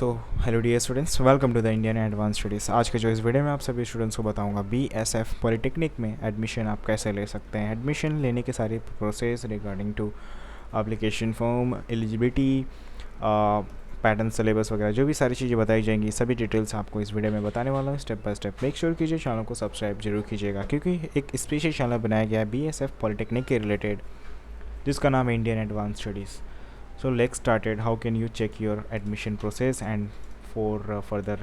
So hello dear students, welcome to the Indian advance studies. आज के जो इस वीडियो में आप सभी स्टूडेंट्स को बताऊंगा बीएसएफ पॉलिटेक्निक में एडमिशन आप कैसे ले सकते हैं। एडमिशन लेने के सारी process regarding to application form, eligibility, pattern, syllabus वगैरह जो भी सारी चीज़ें बताई जाएंगी, सभी डिटेल्स आपको इस वीडियो में बताने वाला हूँ step by step. Make sure कीजिए चैनल को सब्सक्राइब जरूर कीजिएगा, क्योंकि एक स्पेशल चैनल बनाया गया है बीएसएफ पॉलिटेक्निक के रिलेटेड, जिसका नाम है Indian advance studies. So let's started. How can you check your admission process and for further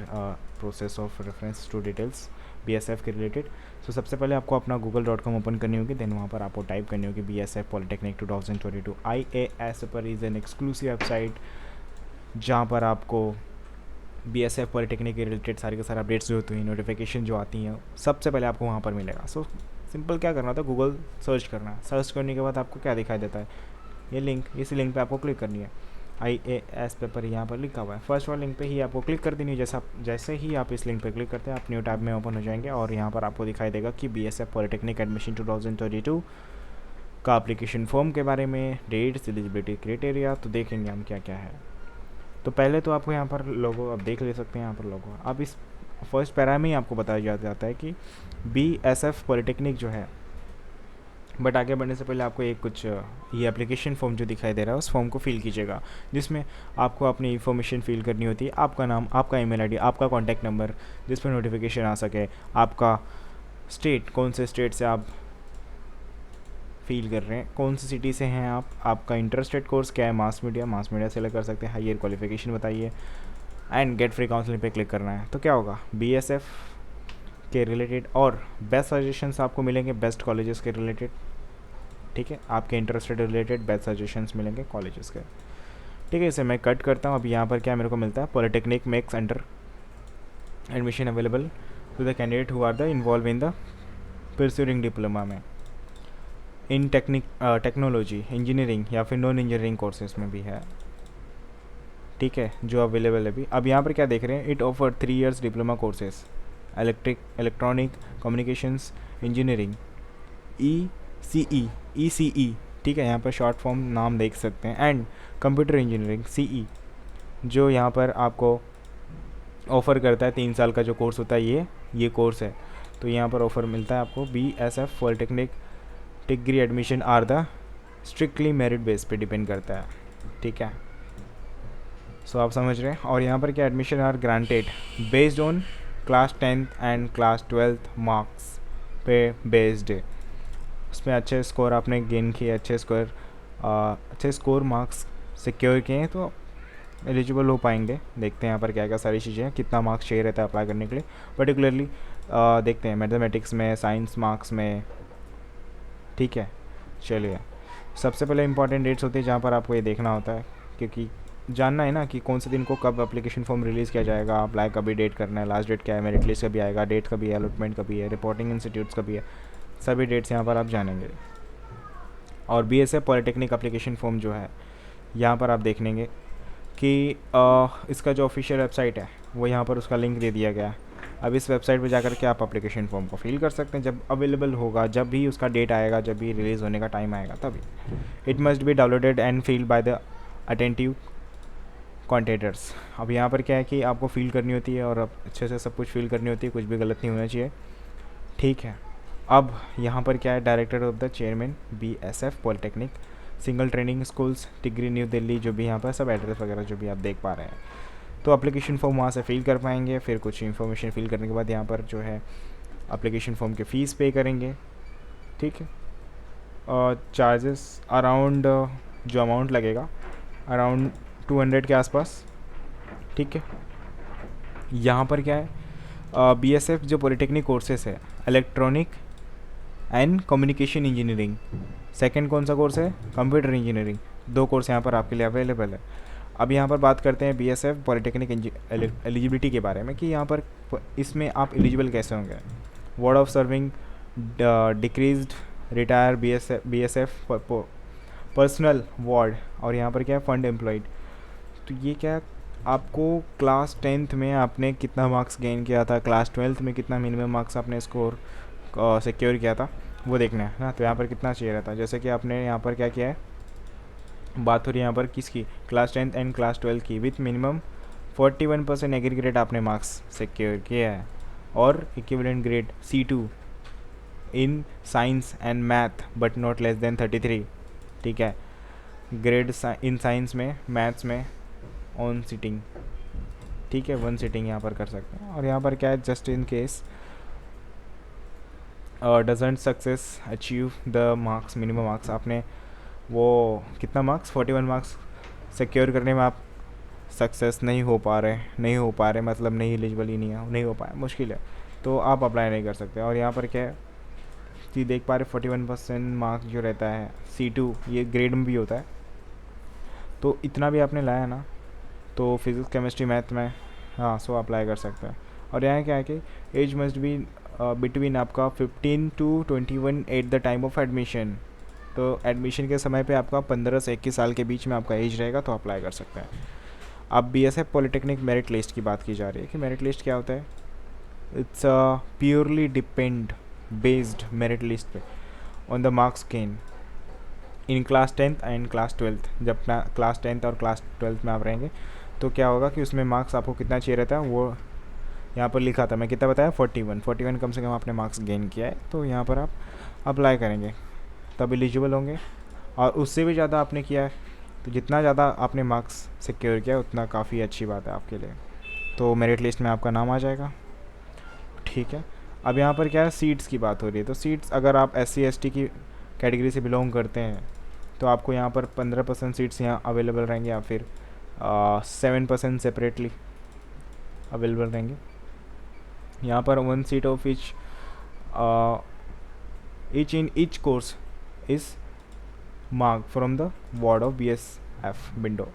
process of reference to details BSF के related. So सबसे पहले आपको अपना google.com ओपन करनी होगी, देन वहाँ पर आपको टाइप करनी होगी BSF Polytechnic 2022 IAS पर इज़ एन एक्सक्लूसिव वेबसाइट जहाँ पर आपको BSF Polytechnic के रिलेटेड सारी के सारे अपडेट्स जो होती हैं, नोटिफिकेशन जो आती हैं, सबसे पहले आपको वहाँ पर मिलेगा। सो सिंपल क्या करना था, गूगल सर्च करना है। सर्च करने के बाद आपको क्या दिखाई देता है, ये लिंक, इस लिंक पे आपको क्लिक करनी है। IAS पेपर यहाँ पर लिखा हुआ है, फर्स्ट वाला लिंक पे ही आपको क्लिक कर देनी है। जैसे ही आप इस लिंक पे क्लिक करते हैं, आप न्यू टैब में ओपन हो जाएंगे और यहाँ पर आपको दिखाई देगा कि BSF पॉलिटेक्निक एडमिशन 2022 का एप्लीकेशन फॉर्म के बारे में, डेट्स, एलिजिबिलिटी क्राइटेरिया। तो देखेंगे हम क्या क्या है। तो पहले तो आपको यहाँ पर लोगो आप देख ले सकते हैं। यहाँ पर लोगो अब इस फर्स्ट पैरा में ही आपको बताया जाता है कि BSF पॉलिटेक्निक जो है, बट आगे बढ़ने से पहले आपको एक कुछ ये एप्लीकेशन फॉर्म जो दिखाई दे रहा है, उस फॉर्म को फिल कीजिएगा, जिसमें आपको अपनी इन्फॉर्मेशन फिल करनी होती है। आपका नाम, आपका ईमेल आईडी, आपका कॉन्टैक्ट नंबर, जिस पर नोटिफिकेशन आ सके, आपका स्टेट, कौन से स्टेट से आप फील कर रहे हैं, कौन सी सिटी से हैं आप, आपका इंटरेस्टेड कोर्स क्या है, मास मीडिया सेलेक्ट कर सकते हैं, हायर क्वालिफिकेशन बताइए, एंड गेट फ्री काउंसलिंग पे क्लिक करना है। तो क्या होगा, BSF के रिलेटेड और बेस्ट सजेशंस आपको मिलेंगे, बेस्ट कॉलेजेस के रिलेटेड। ठीक है, आपके इंटरेस्टेड रिलेटेड बेस्ट सजेशंस मिलेंगे कॉलेजेस के। ठीक है, इसे मैं कट करता हूँ। अब यहाँ पर क्या मेरे को मिलता है, polytechnic makes under admission available to the candidate who are the involve in the pursuing diploma में इन टेक्नोलॉजी, इंजीनियरिंग या फिर नॉन इंजीनियरिंग कोर्सेज में भी है। ठीक है, जो अवेलेबल है अभी। अब यहाँ पर क्या देख रहे हैं, it offer 3 years diploma courses, electronic communications engineering, ECE। ठीक है, यहाँ पर शॉर्ट फॉर्म नाम देख सकते हैं, एंड कंप्यूटर इंजीनियरिंग CE, जो यहाँ पर आपको ऑफ़र करता है। 3 साल का जो कोर्स होता है, ये कोर्स है। तो यहाँ पर ऑफ़र मिलता है आपको। BSF polytechnic degree admission are the strictly merit base पे डिपेंड करता है। ठीक है, सो आप समझ रहे हैं। और यहाँ पर क्या, admission are granted based on class 10th and class 12th marks पे बेस्ड है। उसमें अच्छे स्कोर आपने गेन किए, अच्छे स्कोर मार्क्स सिक्योर किए हैं, तो एलिजिबल हो पाएंगे। देखते हैं यहाँ पर क्या क्या सारी चीज़ें हैं, कितना मार्क्स चाहिए रहता है अप्लाई करने के लिए। पर्टिकुलरली देखते हैं मैथमेटिक्स में, साइंस मार्क्स में। ठीक है, चलिए। सबसे पहले इंपॉर्टेंट डेट्स होती है जहाँ पर आपको ये देखना होता है, क्योंकि जानना है ना कि कौन से दिन को कब एप्लीकेशन फॉर्म रिलीज़ किया जाएगा, अप्लाई कभी डेट करना है, लास्ट डेट क्या है, मेरिट लिस्ट कभी आएगा, डेट कभी है, अलॉटमेंट कभी है, रिपोर्टिंग इंस्टीट्यूट्स कभी है, सभी डेट्स यहाँ पर आप जानेंगे। और BSF पॉलिटेक्निक एप्लीकेशन फॉर्म जो है, यहाँ पर आप देख लेंगे कि इसका जो ऑफिशियल वेबसाइट है, वो यहाँ पर उसका लिंक दे दिया गया है। अब इस वेबसाइट पर जाकर के आप एप्लीकेशन फॉर्म को फिल कर सकते हैं, जब अवेलेबल होगा, जब भी उसका डेट आएगा, जब भी रिलीज़ होने का टाइम आएगा तभी। It must be downloaded and filled by the attentive contractors. अब यहाँ पर क्या है कि आपको फिल करनी होती है, और अब अच्छे से सब कुछ फिल करनी होती है, कुछ भी गलत नहीं होना चाहिए। ठीक है, अब यहाँ पर क्या है, director of the chairman BSF polytechnic single training schools degree new Delhi, जो भी यहाँ पर सब एड्रेस वगैरह जो भी आप देख पा रहे हैं। तो एप्लीकेशन फॉर्म वहाँ से फिल कर पाएंगे। फिर कुछ इन्फॉर्मेशन फिल करने के बाद यहाँ पर जो है एप्लीकेशन फॉर्म की फ़ीस पे करेंगे। ठीक है, और चार्जेस अराउंड जो अमाउंट लगेगा अराउंड 200 के आसपास। ठीक है, यहाँ पर क्या है, BSF जो पॉलिटेक्निक कोर्सेस है, electronic and communication engineering, second कौन सा कोर्स है, कंप्यूटर इंजीनियरिंग, 2 कोर्स यहाँ पर आपके लिए अवेलेबल है। अब यहाँ पर बात करते हैं BSF पॉलिटेक्निक एलिजिबिलिटी के बारे में, कि यहाँ पर इसमें आप एलिजिबल कैसे होंगे। Word of serving decreased retire BSF personal ward, और यहाँ पर क्या है, फंड एम्प्लॉयड। तो ये क्या, आपको क्लास 10th में आपने कितना मार्क्स गेन किया था, क्लास 12th में कितना मिनिमम मार्क्स आपने स्कोर सिक्योर किया था, वो देखना है ना। तो यहाँ पर कितना चाहिए रहता है, जैसे कि आपने यहाँ पर क्या किया है, बात हो रही है यहाँ पर किसकी, क्लास 10th एंड क्लास 12 की, विथ मिनिमम 41% एग्रीगेट आपने मार्क्स सिक्योर किया है और equivalent grade C2 in science and math but not less than 33, ठीक है। ग्रेड इन साइंस में, मैथ्स में ऑन सिटिंग, ठीक है, 1 सिटिंग यहाँ पर कर सकते हैं। और यहाँ पर क्या है, just in case doesn't success achieve the marks, minimum marks, आपने वो कितना मार्क्स 41 मार्क्स सिक्योर करने में आप सक्सेस नहीं हो पा रहे मतलब नहीं एलिजिबल ही नहीं हो पाया, मुश्किल है, तो आप अप्लाई नहीं कर सकते। और यहाँ पर क्या है कि देख पा रहे 41% मार्क्स जो रहता है C2, ये ग्रेड में भी होता है, तो इतना भी आपने लाया ना तो फिजिक्स केमिस्ट्री मैथ में हाँ सो अप्लाई कर सकते हैं। और यहाँ क्या है कि एज मस्ट बी बिटवीन आपका 15 to 21 at the time of admission, तो एडमिशन के समय पे आपका 15 से 21 साल के बीच में आपका एज रहेगा तो अप्लाई कर सकते हैं। अब BSF पॉलिटेक्निक मेरिट लिस्ट की बात की जा रही है कि मेरिट लिस्ट क्या होता है। It's purely depend based merit list पे on the marks gain in class 10th and class 12th। जब क्लास 10th और क्लास 12th में आप रहेंगे तो क्या होगा कि उसमें मार्क्स आपको कितना चाहिए रहता है, वो यहाँ पर लिखा था, मैं कितना बताया 41 कम से कम आपने मार्क्स गेन किया है, तो यहाँ पर आप अप्लाई करेंगे तब एलिजिबल होंगे। और उससे भी ज़्यादा आपने किया है तो जितना ज़्यादा आपने मार्क्स सिक्योर किया उतना काफ़ी अच्छी बात है आपके लिए, तो मेरिट लिस्ट में आपका नाम आ जाएगा, ठीक है। अब यहाँ पर क्या है, सीट्स की बात हो रही है, तो सीट्स अगर आप SC ST की कैटेगरी से बिलोंग करते हैं तो आपको यहाँ पर 15% सीट्स यहाँ अवेलेबल रहेंगे या फिर 7% सेपरेटली अवेलेबल रहेंगे। यहाँ पर 1 seat of each course is marked from the ward of BSF window।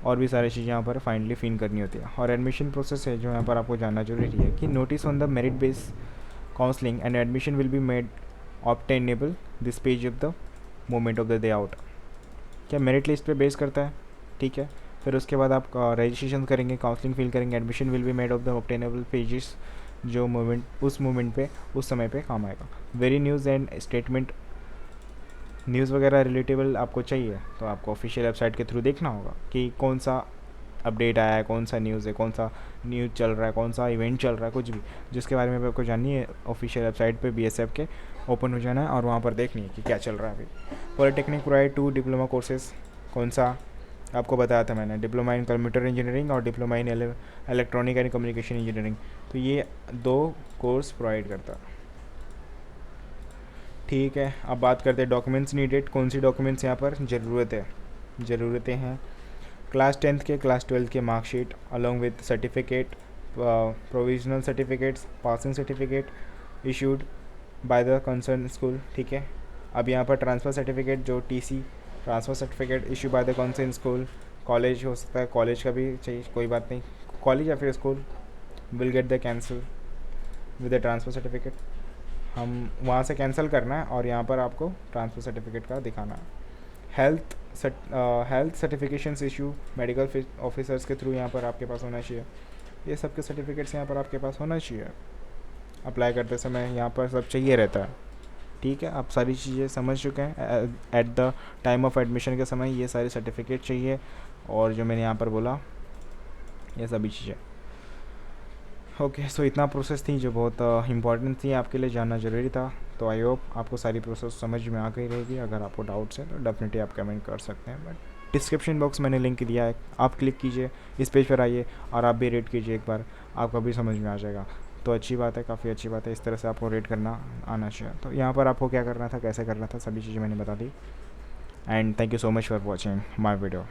और भी सारी चीज़ें यहाँ पर फाइनली फिन करनी होती है। और एडमिशन प्रोसेस है जो यहाँ पर आपको जानना जरूरी है कि notice on the merit base counselling and admission will be made obtainable this page of the moment of the day out. क्या मेरिट लिस्ट पे बेस करता है, ठीक है। फिर उसके बाद आप रजिस्ट्रेशन करेंगे, काउंसलिंग फिल करेंगे, admission will be made of the obtainable pages, जो मोमेंट पे उस समय पे काम आएगा। Very news and statement, news वगैरह रिलेटेबल आपको चाहिए तो आपको ऑफिशियल वेबसाइट के थ्रू देखना होगा कि कौन सा अपडेट आया है, कौन सा न्यूज़ है, कौन सा न्यूज़ चल रहा है, कौन सा इवेंट चल रहा है, कुछ भी जिसके बारे में आपको जाननी है ऑफिशियल वेबसाइट पे BSF के ओपन हो जाना है और वहाँ पर देखनी है कि क्या चल रहा है अभी। पॉलिटेक्निक प्रोवाइड 2 डिप्लोमा कोर्सेज, कौन सा आपको बताया था मैंने, डिप्लोमा इन कंप्यूटर इंजीनियरिंग और diploma in electronic and communication engineering, तो ये 2 कोर्स प्रोवाइड करता है, ठीक है। अब बात करते हैं डॉक्यूमेंट्स नीडेड, कौन सी डॉक्यूमेंट्स यहाँ पर ज़रूरतें हैं। क्लास 10th के, क्लास 12th के marksheet along with certificate, provisional certificates, passing certificate issued by the concern school, ठीक है। अब यहाँ पर ट्रांसफ़र सर्टिफिकेट जो TC transfer certificate issue by the concern school, college हो सकता है, कॉलेज का भी चाहिए, कोई बात नहीं, कॉलेज या फिर school will get the cancel with the transfer certificate, हम वहाँ से कैंसिल करना है और यहाँ पर आपको ट्रांसफ़र सर्टिफिकेट का दिखाना है। Health certifications issue medical officers के थ्रू यहाँ पर आपके पास होना चाहिए, ये सब के सर्टिफिकेट्स यहाँ पर आपके पास होना चाहिए। अप्लाई करते समय यहाँ पर सब चाहिए रहता है, ठीक है। आप सारी चीज़ें समझ चुके हैं, at the time of admission के समय ये सारे सर्टिफिकेट चाहिए और जो मैंने यहाँ पर बोला ये सभी चीज़ें, ओके। सो इतना प्रोसेस थी जो बहुत इंपॉर्टेंट थी, आपके लिए जानना ज़रूरी था। तो आई होप आपको सारी प्रोसेस समझ में आ गई रहेगी। अगर आपको डाउट्स है तो डेफिनेटली आप कमेंट कर सकते हैं, बट डिस्क्रिप्शन बॉक्स मैंने लिंक दिया है, आप क्लिक कीजिए, इस पेज पर आइए और आप भी रेट कीजिए, एक बार आपका भी समझ में आ जाएगा। तो अच्छी बात है, काफ़ी अच्छी बात है, इस तरह से आपको रेट करना आना चाहिए। तो यहाँ पर आपको क्या करना था, कैसे करना था, सभी चीज़ें मैंने बता दी। And thank you so much for watching my video.